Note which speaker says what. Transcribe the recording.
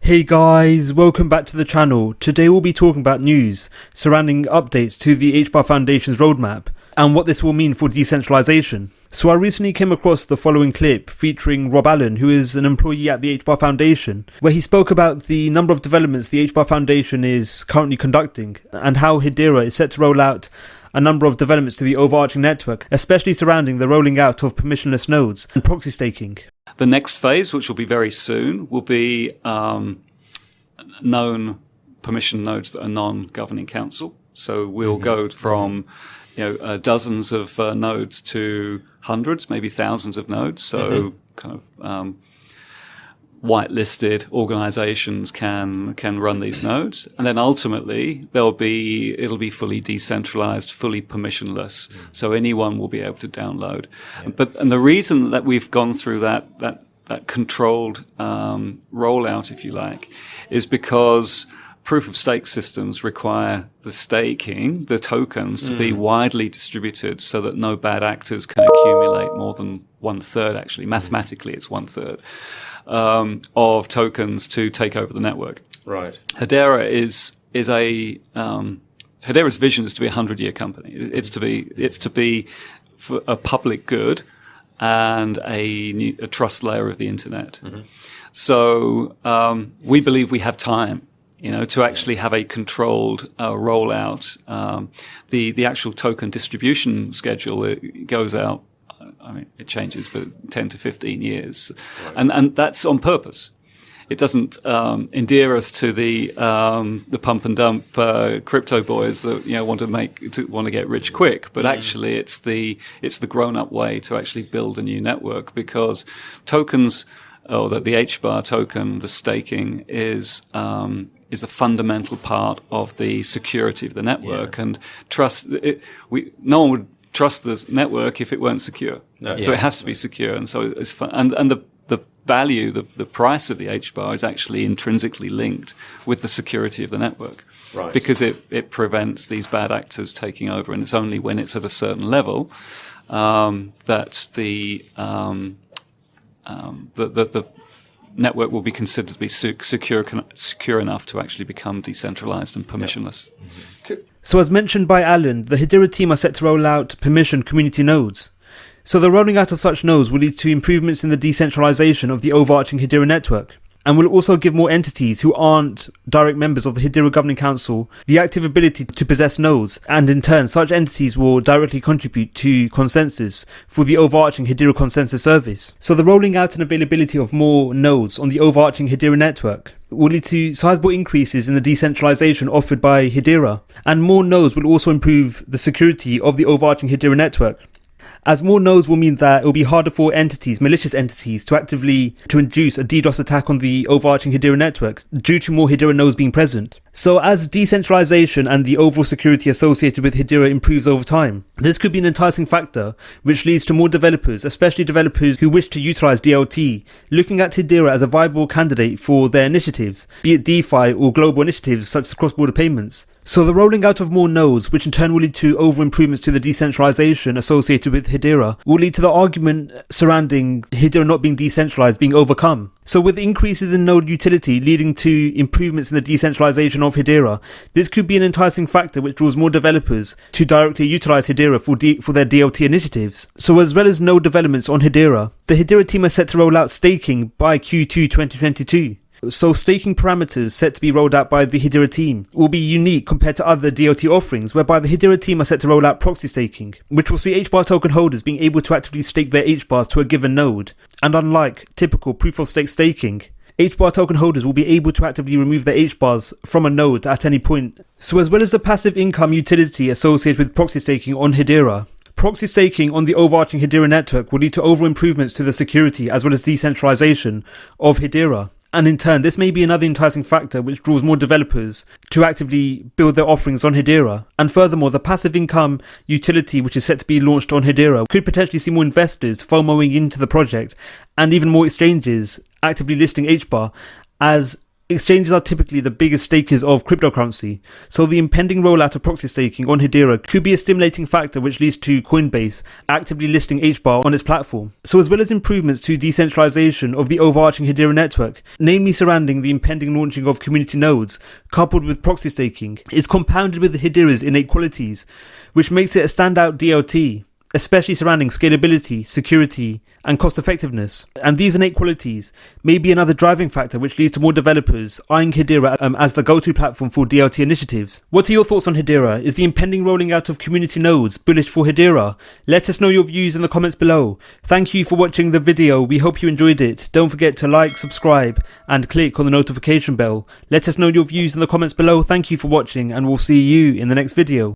Speaker 1: Hey guys, welcome back to the channel. Today we'll be talking about news surrounding updates to the HBAR Foundation's roadmap and what this will mean for decentralization. So I recently came across the following clip featuring Rob Allen, who is an employee at the HBAR Foundation, where he spoke about the number of developments the HBAR Foundation is currently conducting and how Hedera is set to roll out a number of developments to the overarching network, especially surrounding the rolling out of permissionless nodes and proxy staking.
Speaker 2: The next phase, which will be very soon, will be known permission nodes that are non-governing council. So we'll go from dozens of nodes to hundreds, maybe thousands of nodes. So kind of whitelisted organizations can run these nodes, and then ultimately it'll be fully decentralized, fully permissionless, so anyone will be able to download. And the reason that we've gone through that controlled rollout, if you like, is because proof of stake systems require the tokens to be widely distributed so that no bad actors can accumulate more than 1/3. Actually, mathematically, it's 1/3 of tokens to take over the network.
Speaker 3: Right.
Speaker 2: Hedera's vision is to be a 100-year company. It's to be for a public good and a trust layer of the internet. So we believe we have time, to actually have a controlled rollout. The actual token distribution schedule, it goes out. I mean, it changes, but 10 to 15 years, right. And that's on purpose. It doesn't endear us to the pump and dump crypto boys that want to get rich quick. But actually, it's the grown up way to actually build a new network, because tokens, or the HBAR token, the staking is a fundamental part of the security of the network, and trust. No one would trust the network if it weren't secure. So it has to be secure, and so it's fun. And the value, the price of the HBAR is actually intrinsically linked with the security of the network, right? Because it prevents these bad actors taking over, and it's only when it's at a certain level that the network will be considered to be secure enough to actually become decentralized and permissionless.
Speaker 1: So as mentioned by Alan, the Hedera team are set to roll out permissioned community nodes. So the rolling out of such nodes will lead to improvements in the decentralization of the overarching Hedera network, and will also give more entities who aren't direct members of the Hedera Governing Council the active ability to possess nodes, and in turn such entities will directly contribute to consensus for the overarching Hedera consensus service. So the rolling out and availability of more nodes on the overarching Hedera network will lead to sizable increases in the decentralization offered by Hedera, and more nodes will also improve the security of the overarching Hedera network, as more nodes will mean that it will be harder for malicious entities, to induce a DDoS attack on the overarching Hedera network due to more Hedera nodes being present. So as decentralization and the overall security associated with Hedera improves over time, this could be an enticing factor which leads to more developers, especially developers who wish to utilize DLT, looking at Hedera as a viable candidate for their initiatives, be it DeFi or global initiatives such as cross-border payments. So the rolling out of more nodes, which in turn will lead to over improvements to the decentralization associated with Hedera, will lead to the argument surrounding Hedera not being decentralized being overcome. So with increases in node utility leading to improvements in the decentralization of Hedera, this could be an enticing factor which draws more developers to directly utilize Hedera for their DLT initiatives. So as well as node developments on Hedera, the Hedera team are set to roll out staking by Q2 2022. So staking parameters set to be rolled out by the Hedera team will be unique compared to other DLT offerings, whereby the Hedera team are set to roll out proxy staking, which will see HBAR token holders being able to actively stake their HBARs to a given node. And unlike typical proof of stake staking, HBAR token holders will be able to actively remove their HBARs from a node at any point. So as well as the passive income utility associated with proxy staking on Hedera, proxy staking on the overarching Hedera network will lead to overall improvements to the security as well as decentralization of Hedera. And in turn, this may be another enticing factor which draws more developers to actively build their offerings on Hedera. And furthermore, the passive income utility which is set to be launched on Hedera could potentially see more investors FOMOing into the project, and even more exchanges actively listing HBAR as Exchanges are typically the biggest stakers of cryptocurrency, so the impending rollout of proxy staking on Hedera could be a stimulating factor which leads to Coinbase actively listing HBAR on its platform. So as well as improvements to decentralization of the overarching Hedera network, namely surrounding the impending launching of community nodes, coupled with proxy staking, is compounded with Hedera's innate qualities, which makes it a standout DLT, especially surrounding scalability, security, and cost effectiveness. And these innate qualities may be another driving factor which leads to more developers eyeing Hedera as the go-to platform for DLT initiatives. What are your thoughts on Hedera? Is the impending rolling out of community nodes bullish for Hedera? Let us know your views in the comments below. Thank you for watching the video. We hope you enjoyed it. Don't forget to like, subscribe, and click on the notification bell. Let us know your views in the comments below. Thank you for watching, and we'll see you in the next video.